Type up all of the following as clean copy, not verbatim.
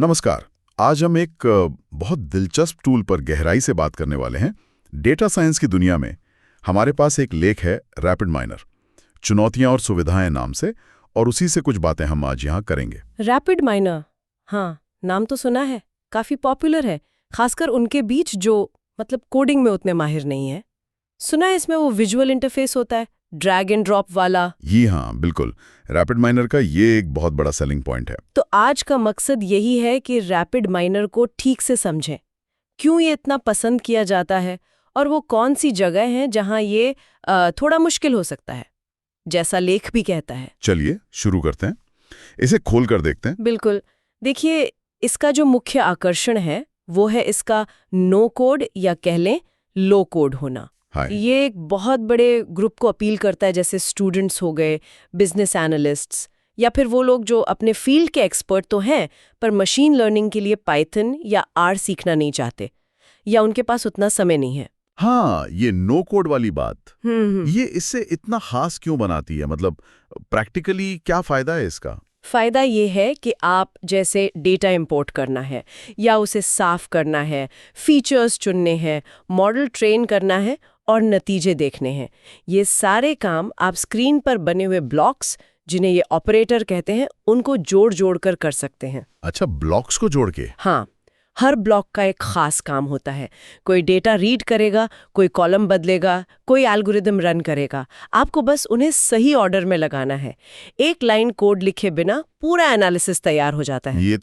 नमस्कार। आज हम एक बहुत दिलचस्प टूल पर गहराई से बात करने वाले हैं। डेटा साइंस की दुनिया में हमारे पास एक लेख है, रैपिड माइनर, चुनौतियां और सुविधाएं नाम से, और उसी से कुछ बातें हम आज यहाँ करेंगे। रैपिड माइनर, हाँ, नाम तो सुना है, काफी पॉपुलर है, खासकर उनके बीच जो कोडिंग में उतने माहिर नहीं है। सुना है इसमें वो विजुअल इंटरफेस होता है, ड्रैग एंड ड्रॉप वाला। जी हाँ, बिल्कुल। रैपिड माइनर का ये एक बहुत बड़ा सेलिंग पॉइंट है। तो आज का मकसद यही है कि रैपिड माइनर को ठीक से समझें, क्यों ये इतना पसंद किया जाता है और वो कौन सी जगह है जहां ये थोड़ा मुश्किल हो सकता है, जैसा लेख भी कहता है। चलिए शुरू करते हैं, इसे खोल कर देखते हैं। बिल्कुल। देखिए, इसका जो मुख्य आकर्षण है वो है इसका नो कोड या कह लें लो कोड होना। ये एक बहुत बड़े ग्रुप को अपील करता है, जैसे स्टूडेंट्स हो गए, बिजनेस एनालिस्ट्स, या फिर वो लोग जो अपने फील्ड के एक्सपर्ट तो हैं पर मशीन लर्निंग के लिए पाइथन या आर सीखना नहीं चाहते, या उनके पास उतना समय नहीं है। हाँ, ये नो कोड वाली बात, ये इससे इतना खास क्यों बनाती है? प्रैक्टिकली क्या फायदा है इसका? फायदा ये है कि आप जैसे डेटा इंपोर्ट करना है या उसे साफ करना है, फीचर्स चुनने हैं, मॉडल ट्रेन करना है और नतीजे देखने हैं, ये सारे काम आप स्क्रीन पर बने हुए ब्लॉक्स, जिन्हें ये ऑपरेटर कहते हैं, उनको जोड़ कर सकते हैं। अच्छा, ब्लॉक्स को जोड़ के? हाँ, हर ब्लॉक का एक खास काम होता है। कोई डेटा रीड करेगा, कोई कॉलम बदलेगा, कोई एल्गोरिदम रन करेगा। आपको बस उन्हें सही ऑर्डर में लगाना है। एक लाइन कोड लिखे बिना पूरा एनालिसिस तैयार हो जाता है। ये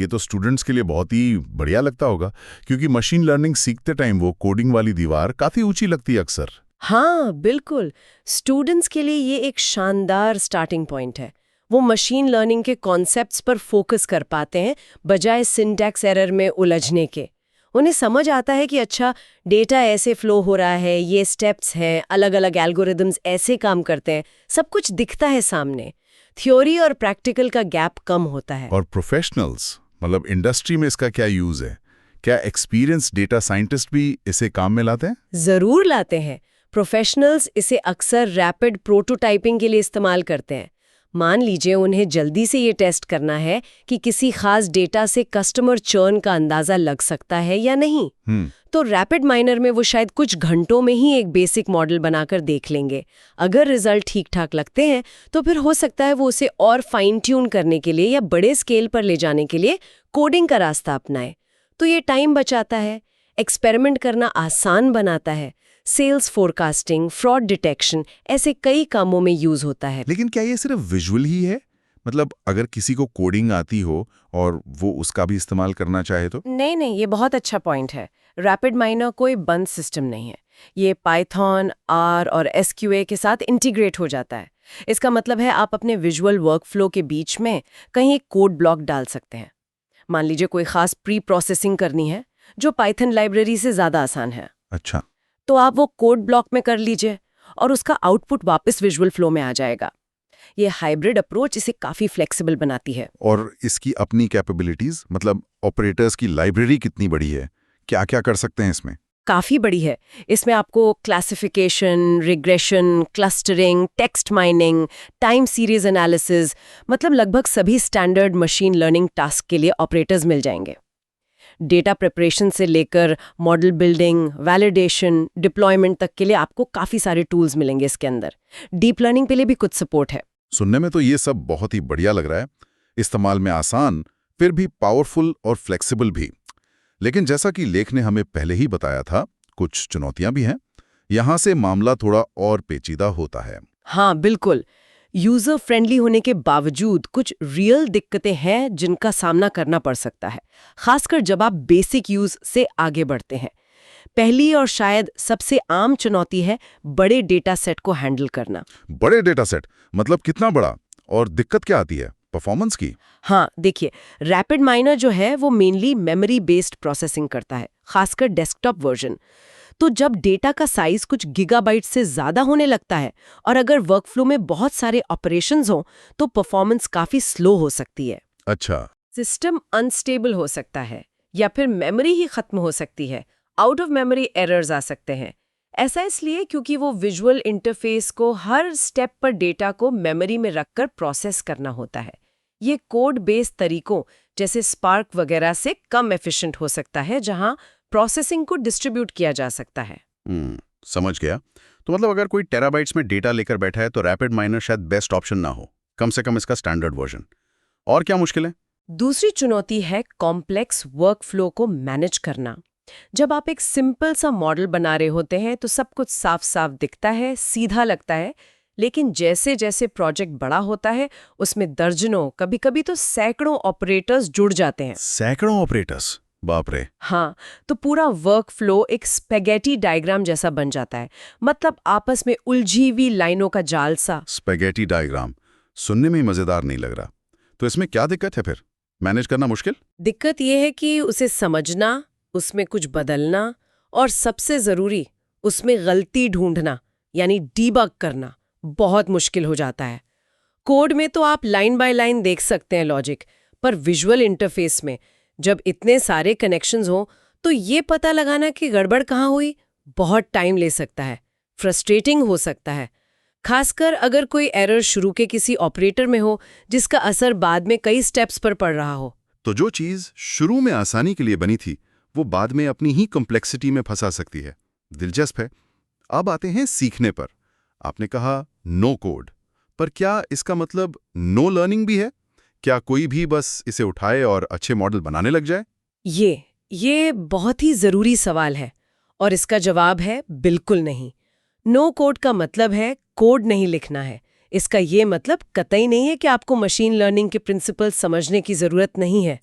तो स्टूडेंट्स के लिए बहुत ही बढ़िया लगता होगा, क्योंकि मशीन लर्निंग सीखते टाइम वो कोडिंग वाली दीवार काफी ऊंची लगती है अक्सर। हाँ, बिल्कुल। स्टूडेंट्स के लिए ये एक शानदार स्टार्टिंग पॉइंट है। वो मशीन लर्निंग के कॉन्सेप्ट्स पर फोकस कर पाते हैं बजाय सिंटैक्स एरर में उलझने के। उन्हें समझ आता है कि अच्छा, डेटा ऐसे फ्लो हो रहा है, ये स्टेप्स हैं, अलग अलग एल्गोरिदम्स ऐसे काम करते हैं, सब कुछ दिखता है सामने। थ्योरी और प्रैक्टिकल का गैप कम होता है। और प्रोफेशनल्स, इंडस्ट्री में इसका क्या यूज है? क्या एक्सपीरियंस डेटा साइंटिस्ट भी इसे काम में लाते हैं? जरूर लाते हैं। प्रोफेशनल्स इसे अक्सर रैपिड प्रोटोटाइपिंग के लिए इस्तेमाल करते हैं। मान लीजिए उन्हें जल्दी से ये टेस्ट करना है कि किसी खास डेटा से कस्टमर चर्न का अंदाजा लग सकता है या नहीं, तो रैपिड माइनर में वो शायद कुछ घंटों में ही एक बेसिक मॉडल बनाकर देख लेंगे। अगर रिजल्ट ठीक ठाक लगते हैं तो फिर हो सकता है वो उसे और फाइन ट्यून करने के लिए या बड़े स्केल पर ले जाने के लिए कोडिंग का रास्ता अपनाए। तो ये टाइम बचाता है, एक्सपेरिमेंट करना आसान बनाता है, सेल्स फोरकास्टिंग, फ्रॉड डिटेक्शन, ऐसे कई कामों में यूज होता है। लेकिन क्या ये सिर्फ विजुअल ही है? अगर किसी को कोडिंग आती हो और वो उसका भी इस्तेमाल करना चाहे तो? नहीं, ये बहुत अच्छा पॉइंट है। रैपिड माइनर कोई बंद सिस्टम नहीं है। ये पाइथन, आर और एसक्यूए के साथ इंटीग्रेट हो जाता है। इसका मतलब है आप अपने विजुअल वर्कफ्लो के बीच में कहीं एक कोड ब्लॉक डाल सकते हैं। मान लीजिए कोई खास प्री प्रोसेसिंग करनी है जो पाइथन लाइब्रेरी से ज्यादा आसान है। अच्छा, तो आप वो कोड ब्लॉक में कर लीजिए और उसका आउटपुट वापस विजुअल फ्लो में आ जाएगा। ये हाइब्रिड अप्रोच इसे काफी फ्लेक्सिबल बनाती है। और इसकी अपनी कैपेबिलिटीज, ऑपरेटर्स की लाइब्रेरी कितनी बड़ी है? क्या क्या कर सकते हैं इसमें? काफी बड़ी है। इसमें आपको classification, regression, clustering, text mining, time series analysis, लगभग सभी स्टैंडर्ड मशीन लर्निंग टास्क के लिए ऑपरेटर्स मिल जाएंगे। डेटा प्रिपरेशन से लेकर मॉडल बिल्डिंग, वैलिडेशन, डिप्लॉयमेंट तक के लिए आपको काफी सारे टूल्स मिलेंगे इसके अंदर। डीप लर्निंग के लिए भी कुछ सपोर्ट है। सुनने में तो ये सब बहुत ही बढ़िया लग रहा है, इस्तेमाल में आसान, फिर भी पावरफुल और फ्लेक्सिबल भी। लेकिन जैसा कि लेख ने हमें पहले ही बताया था, कुछ चुनौतियां भी हैं। यहां से मामला थोड़ा और पेचीदा होता है। हाँ, बिल्कुल। यूजर फ्रेंडली होने के बावजूद कुछ रियल दिक्कतें हैं जिनका सामना करना पड़ सकता है, खासकर जब आप बेसिक यूज से आगे बढ़ते हैं। पहली और शायद सबसे आम चुनौती है बड़े डेटा सेट को हैंडल करना। बड़े डेटा सेट कितना बड़ा? और दिक्कत क्या आती है? परफॉर्मेंस की? हाँ, देखिए, रैपिड माइनर जो है वो मेनली मेमोरी बेस्ड प्रोसेसिंग करता है, खासकर डेस्कटॉप वर्जन। तो जब डेटा का साइज कुछ गीगाबाइट से ज्यादा होने लगता है और अगर वर्कफ्लो में बहुत सारे ऑपरेशंस हो तो परफॉर्मेंस काफी स्लो हो सकती है। अच्छा, सिस्टम अनस्टेबल हो सकता है या फिर मेमोरी ही खत्म हो सकती है। आउट ऑफ मेमोरी एरर्स आ सकते हैं। ऐसा इसलिए क्योंकि वो विजुअल इंटरफेस को हर स्टेप पर डेटा को मेमोरी में रखकर प्रोसेस करना होता है। ये कोड बेस्ड तरीकों जैसे स्पार्क वगैरह से कम एफिशिएंट हो सकता है, जहां प्रोसेसिंग को डिस्ट्रीब्यूट किया जा सकता है। समझ गया। तो मतलब अगर कोई टेराबाइट्स में डेटा लेकर बैठा है तो रैपिड माइनर शायद बेस्ट ऑप्शन ना हो, कम से कम इसका स्टैंडर्ड वर्जन। और क्या मुश्किल है? दूसरी चुनौती है कॉम्प्लेक्स वर्कफ्लो को मैनेज करना। जब आप एक सिंपल सा मॉडल बना रहे होते हैं तो सब कुछ साफ साफ दिखता है, सीधा लगता है, लेकिन जैसे जैसे प्रोजेक्ट बड़ा होता है उसमें दर्जनों, कभी-कभी तो सैकड़ों ऑपरेटर्स जुड़ जाते हैं। सैकड़ों ऑपरेटर्स? बाप रे। हाँ, तो पूरा वर्कफ्लो एक स्पेगेटी डायग्राम जैसा बन जाता है, मतलब आपस में उलझी हुई लाइनों का जाल सा। स्पेगेटी डायग्राम सुनने में ही मजेदार नहीं लग रहा। तो इसमें क्या दिक्कत है फिर? मैनेज करना मुश्किल? दिक्कत यह है कि उसे समझना, उसमें कुछ बदलना और सबसे जरूरी उसमें गलती ढूंढना यानी डीबग करना बहुत मुश्किल हो जाता है। कोड में तो आप लाइन बाय लाइन देख सकते हैं लॉजिक, पर विजुअल इंटरफेस में जब इतने सारे कनेक्शंस हो तो ये पता लगाना कि गड़बड़ कहाँ हुई बहुत टाइम ले सकता है, फ्रस्ट्रेटिंग हो सकता है, खासकर अगर कोई एरर शुरू के किसी ऑपरेटर में हो जिसका असर बाद में कई स्टेप्स पर पड़ रहा हो। तो जो चीज शुरू में आसानी के लिए बनी थी वो बाद में अपनी ही कॉम्प्लेक्सिटी में फंसा सकती है। दिलचस्प है। अब आते हैं सीखने पर। आपने कहा नो कोड, पर क्या इसका मतलब नो लर्निंग भी है? क्या कोई भी बस इसे उठाए और अच्छे मॉडल बनाने लग जाए? ये बहुत ही जरूरी सवाल है और इसका जवाब है बिल्कुल नहीं। नो कोड का मतलब है कोड नहीं लिखना है। इसका ये मतलब कतई नहीं है कि आपको मशीन लर्निंग के प्रिंसिपल समझने की जरूरत नहीं है।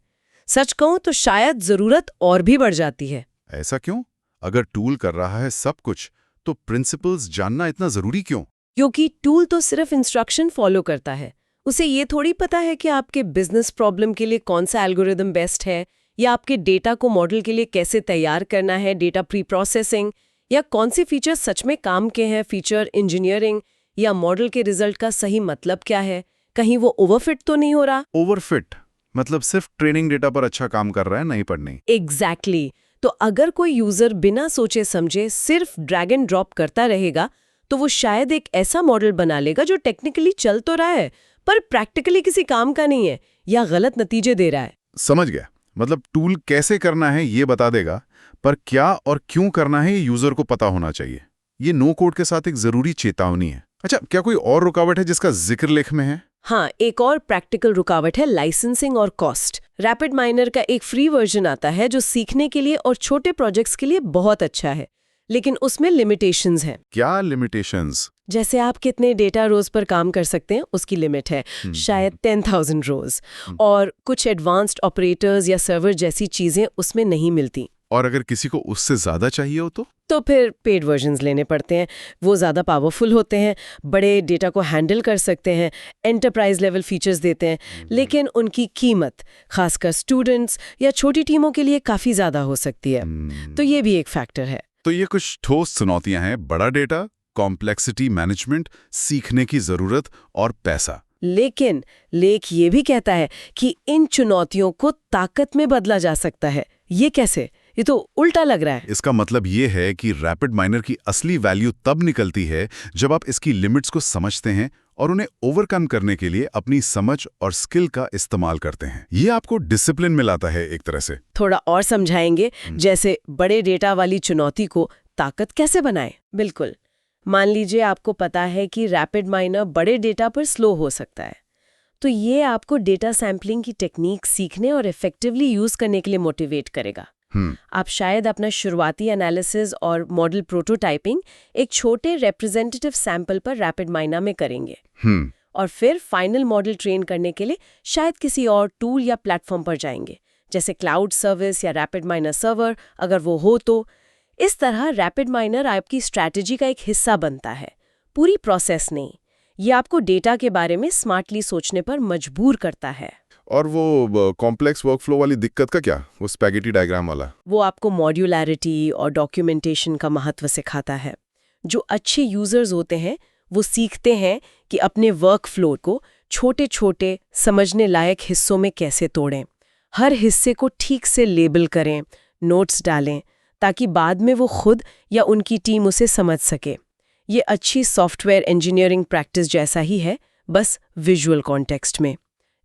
सच कहूं तो शायद जरूरत और भी बढ़ जाती है। ऐसा क्यों? अगर टूल कर रहा है सब कुछ तो प्रिंसिपल्स जानना इतना जरूरी क्यों? क्योंकि टूल तो सिर्फ इंस्ट्रक्शन फॉलो करता है। उसे ये थोड़ी पता है कि आपके बिजनेस प्रॉब्लम के लिए कौन सा एल्गोरिदम बेस्ट है, या आपके डेटा को मॉडल के लिए कैसे तैयार करना है, डेटा प्री प्रोसेसिंग, या कौन से फीचर सच में काम के हैं, फीचर इंजीनियरिंग, या मॉडल के रिजल्ट का सही मतलब क्या है, कहीं वो ओवरफिट तो नहीं हो रहा। ओवरफिट मतलब सिर्फ ट्रेनिंग डेटा पर अच्छा काम कर रहा है, नहीं पढ़नी। एग्जैक्टली। तो अगर कोई यूजर बिना सोचे समझे सिर्फ ड्रैग एंड ड्रॉप करता रहेगा तो वो शायद एक ऐसा मॉडल बना लेगा जो टेक्निकली चल तो रहा है पर प्रैक्टिकली किसी काम का नहीं है या गलत नतीजे दे रहा है। समझ गया। मतलब टूल कैसे करना है ये बता देगा, पर क्या और क्यों करना है ये यूजर को पता होना चाहिए। ये नो कोड के साथ एक जरूरी चेतावनी है। अच्छा, क्या कोई और रुकावट है जिसका जिक्र लेख में है? हाँ, एक और प्रैक्टिकल रुकावट है लाइसेंसिंग और कॉस्ट। रैपिड माइनर का एक फ्री वर्जन आता है जो सीखने के लिए और छोटे प्रोजेक्ट्स के लिए बहुत अच्छा है, लेकिन उसमें लिमिटेशंस हैं। क्या लिमिटेशंस? जैसे आप कितने डेटा रोज पर काम कर सकते हैं उसकी लिमिट है, शायद 10,000 रोज, और कुछ एडवांस्ड ऑपरेटर्स या सर्वर जैसी चीजें उसमें नहीं मिलती। और अगर किसी को उससे ज्यादा चाहिए हो तो फिर पेड वर्जन्स लेने पड़ते हैं। वो ज़्यादा पावरफुल होते हैं, बड़े डेटा को हैंडल कर सकते हैं, एंटरप्राइज लेवल फीचर्स देते हैं, लेकिन उनकी कीमत खासकर स्टूडेंट्स या छोटी टीमों के लिए काफ़ी ज़्यादा हो सकती है। तो ये भी एक फैक्टर है। तो ये कुछ ठोस चुनौतियां हैं: बड़ा डेटा, कॉम्प्लेक्सिटी मैनेजमेंट, सीखने की जरूरत और पैसा। लेकिन लेख ये भी कहता है कि इन चुनौतियों को ताकत में बदला जा सकता है। ये कैसे? ये तो उल्टा लग रहा है। इसका मतलब ये है कि रैपिड माइनर की असली वैल्यू तब निकलती है जब आप इसकी लिमिट्स को समझते हैं और उन्हें ओवरकम करने के लिए अपनी समझ और स्किल का इस्तेमाल करते हैं। ये आपको डिसिप्लिन में लाता है एक तरह से। थोड़ा और समझाएंगे, जैसे बड़े डेटा वाली चुनौती को ताकत कैसे बनाएं? बिल्कुल। मान लीजिए आपको पता है कि रैपिड माइनर बड़े डेटा पर स्लो हो सकता है, तो ये आपको डेटा सैम्पलिंग की टेक्निक सीखने और इफेक्टिवली यूज करने के लिए मोटिवेट करेगा। आप शायद अपना शुरुआती एनालिसिस और मॉडल प्रोटोटाइपिंग एक छोटे रिप्रेजेंटेटिव सैंपल पर रैपिड माइनर में करेंगे, और फिर फाइनल मॉडल ट्रेन करने के लिए शायद किसी और टूल या प्लेटफॉर्म पर जाएंगे, जैसे क्लाउड सर्विस या रैपिड माइनर सर्वर अगर वो हो तो। इस तरह रैपिड माइनर आपकी स्ट्रैटेजी का एक हिस्सा बनता है, पूरी प्रोसेस नहीं। ये आपको डेटा के बारे में स्मार्टली सोचने पर मजबूर करता है। और वो कॉम्प्लेक्स वर्कफ्लो वाली दिक्कत का क्या? वो स्पैगेटी डायग्राम वाला? वो आपको मॉड्यूलैरिटी और डॉक्यूमेंटेशन का महत्व सिखाता है। जो अच्छे यूजर्स होते हैं वो सीखते हैं कि अपने वर्कफ्लो को छोटे छोटे समझने लायक हिस्सों में कैसे तोड़ें, हर हिस्से को ठीक से लेबल करें, नोट्स डालें, ताकि बाद में वो खुद या उनकी टीम उसे समझ सके। ये अच्छी सॉफ्टवेयर इंजीनियरिंग प्रैक्टिस जैसा ही है, बस विजुअल कॉन्टेक्स्ट में।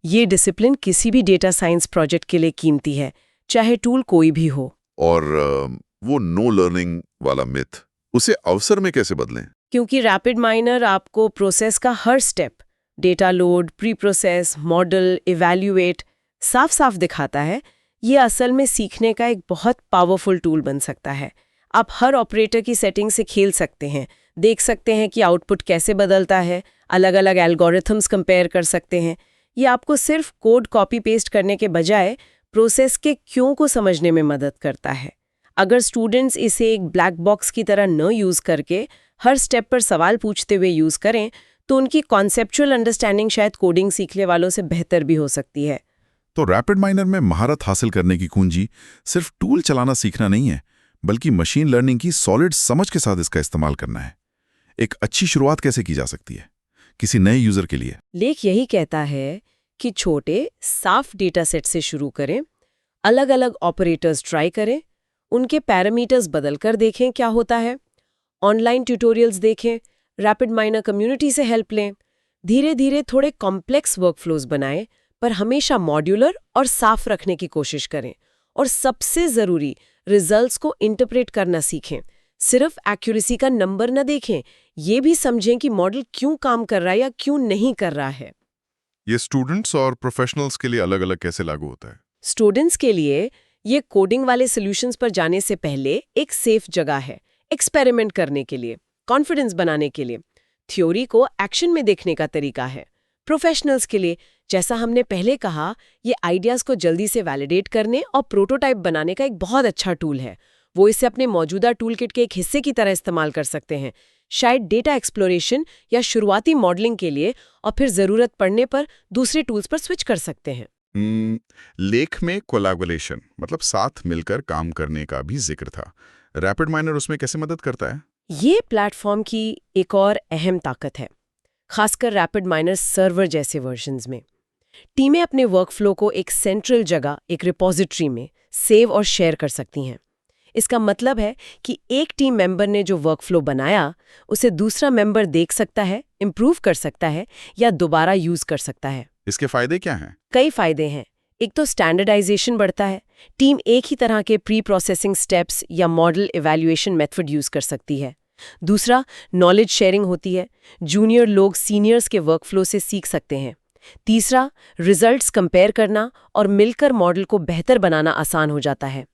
ये डिसिप्लिन किसी भी डेटा साइंस प्रोजेक्ट के लिए कीमती है, चाहे टूल कोई भी हो। और वो नो लर्निंग वाला मिथ, उसे अवसर में कैसे बदलें? क्योंकि रैपिड माइनर आपको प्रोसेस का हर step, data load, preprocess, model, evaluate, साफ साफ दिखाता है। ये असल में सीखने का एक बहुत पावरफुल टूल बन सकता है। आप हर ऑपरेटर की सेटिंग से खेल सकते हैं, देख सकते हैं कि आउटपुट कैसे बदलता है, अलग अलग एल्गोरिथम्स कंपेयर कर सकते हैं। ये आपको सिर्फ कोड कॉपी पेस्ट करने के बजाय प्रोसेस के क्यों को समझने में मदद करता है। अगर स्टूडेंट्स इसे एक ब्लैक बॉक्स की तरह न यूज़ करके हर स्टेप पर सवाल पूछते हुए यूज़ करें, तो उनकी कॉन्सेप्चुअल अंडरस्टैंडिंग शायद कोडिंग सीखने वालों से बेहतर भी हो सकती है। तो रैपिड माइनर में महारत हासिल करने की कुंजी सिर्फ टूल चलाना सीखना नहीं है, बल्कि मशीन लर्निंग की सॉलिड समझ के साथ इसका इस्तेमाल करना है। एक अच्छी शुरुआत कैसे की जा सकती है किसी नए यूजर के लिए? लेख यही कहता है कि छोटे, साफ डेटा सेट से शुरू करें, अलग अलग ऑपरेटर्स ट्राई करें, उनके पैरामीटर्स बदल कर देखें क्या होता है, ऑनलाइन ट्यूटोरियल्स देखें, रैपिड माइनर कम्युनिटी से हेल्प लें, धीरे धीरे थोड़े कॉम्प्लेक्स वर्कफ्लोज बनाएं, पर हमेशा मॉड्यूलर और साफ रखने की कोशिश करें। और सबसे ज़रूरी, रिजल्ट्स को इंटरप्रेट करना सीखें। सिर्फ एक्यूरेसी का नंबर न देखें, ये भी समझें कि मॉडल क्यों काम कर रहा है या क्यों नहीं कर रहा है। ये स्टूडेंट्स और प्रोफेशनल्स के लिए अलग अलग कैसे लागू होता है? स्टूडेंट्स के लिए ये कोडिंग वाले सॉल्यूशंस पर जाने से पहले एक सेफ जगह है, एक्सपेरिमेंट करने के लिए, कॉन्फिडेंस बनाने के लिए, थ्योरी को एक्शन में देखने का तरीका है। प्रोफेशनल्स के लिए, जैसा हमने पहले कहा, ये आइडियाज को जल्दी से वैलिडेट करने और प्रोटोटाइप बनाने का एक बहुत अच्छा टूल है। वो इसे अपने मौजूदा टूलकिट के एक हिस्से की तरह इस्तेमाल कर सकते हैं, शायद डेटा एक्सप्लोरेशन या शुरुआती मॉडलिंग के लिए, और फिर ज़रूरत पड़ने पर दूसरे टूल्स पर स्विच कर सकते हैं। लेख में कोलैबोरेशन मतलब साथ मिलकर काम करने का भी जिक्र था। रैपिड माइनर उसमें कैसे मदद करता है? ये प्लेटफॉर्म की एक और अहम ताकत है, खासकर रैपिड माइनर सर्वर जैसे वर्जन्स में। टीमें अपने वर्कफ्लो को एक सेंट्रल जगह, एक रिपोजिटरी में सेव और शेयर कर सकती हैं। इसका मतलब है कि एक टीम मेंबर ने जो वर्कफ्लो बनाया, उसे दूसरा मेंबर देख सकता है, इम्प्रूव कर सकता है या दोबारा यूज कर सकता है। इसके फायदे क्या हैं? कई फायदे हैं। एक तो स्टैंडर्डाइजेशन बढ़ता है। टीम एक ही तरह के प्री प्रोसेसिंग स्टेप्स या मॉडल इवैल्यूएशन मेथड यूज कर सकती है। दूसरा, नॉलेज शेयरिंग होती है। जूनियर लोग सीनियर्स के वर्कफ्लो से सीख सकते हैं। तीसरा, रिजल्ट्स कंपेयर करना और मिलकर मॉडल को बेहतर बनाना आसान हो जाता है।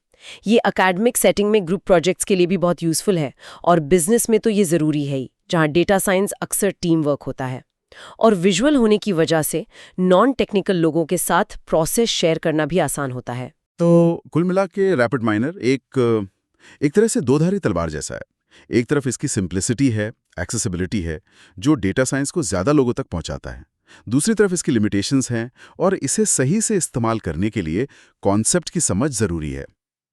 ये एकेडमिक सेटिंग में ग्रुप प्रोजेक्ट्स के लिए भी बहुत यूजफुल है, और बिजनेस में तो ये ज़रूरी है ही, जहाँ डेटा साइंस अक्सर टीम वर्क होता है। और विजुअल होने की वजह से नॉन टेक्निकल लोगों के साथ प्रोसेस शेयर करना भी आसान होता है। तो कुल मिला के रैपिड माइनर एक तरह से दो-धारी तलवार जैसा है। एक तरफ इसकी सिंप्लिसिटी है, एक्सेसिबिलिटी है, जो डेटा साइंस को ज़्यादा लोगों तक पहुंचाता है। दूसरी तरफ इसकी लिमिटेशंस हैं, और इसे सही से इस्तेमाल करने के लिए कॉन्सेप्ट की समझ ज़रूरी है।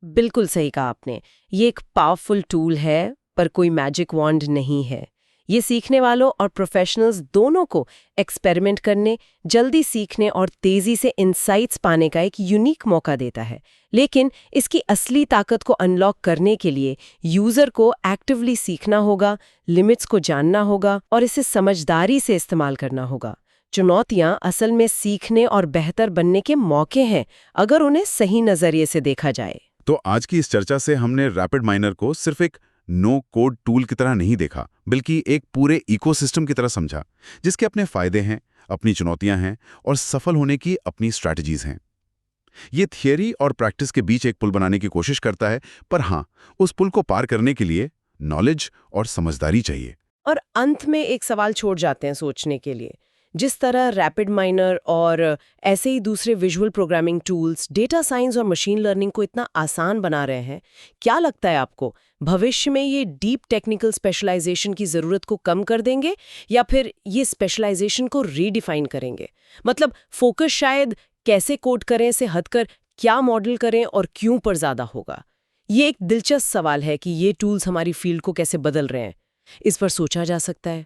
बिल्कुल सही कहा आपने। ये एक पावरफुल टूल है, पर कोई मैजिक वॉन्ड नहीं है। ये सीखने वालों और प्रोफेशनल्स दोनों को एक्सपेरिमेंट करने, जल्दी सीखने और तेजी से इंसाइट्स पाने का एक यूनिक मौका देता है। लेकिन इसकी असली ताकत को अनलॉक करने के लिए यूजर को एक्टिवली सीखना होगा, लिमिट्स को जानना होगा और इसे समझदारी से इस्तेमाल करना होगा। चुनौतियां असल में सीखने और बेहतर बनने के मौके हैं, अगर उन्हें सही नजरिए से देखा जाए। तो आज की इस चर्चा से हमने रैपिड माइनर को सिर्फ एक नो कोड टूल की तरह नहीं देखा, बल्कि एक पूरे इकोसिस्टम की तरह समझा, जिसके अपने फायदे हैं, अपनी चुनौतियां हैं और सफल होने की अपनी स्ट्रैटेजीज हैं। ये थियरी और प्रैक्टिस के बीच एक पुल बनाने की कोशिश करता है, पर हाँ, उस पुल को पार करने के लिए नॉलेज और समझदारी चाहिए। और अंत में एक सवाल छोड़ जाते हैं सोचने के लिए। जिस तरह रैपिड माइनर और ऐसे ही दूसरे visual programming tools data science और मशीन लर्निंग को इतना आसान बना रहे हैं, क्या लगता है आपको, भविष्य में ये डीप टेक्निकल स्पेशलाइजेशन की ज़रूरत को कम कर देंगे या फिर ये स्पेशलाइजेशन को रीडिफाइन करेंगे? मतलब फोकस शायद कैसे कोड करें से हटकर क्या मॉडल करें और क्यों पर ज़्यादा होगा। ये एक दिलचस्प सवाल है कि ये टूल्स हमारी फील्ड को कैसे बदल रहे हैं। इस पर सोचा जा सकता है।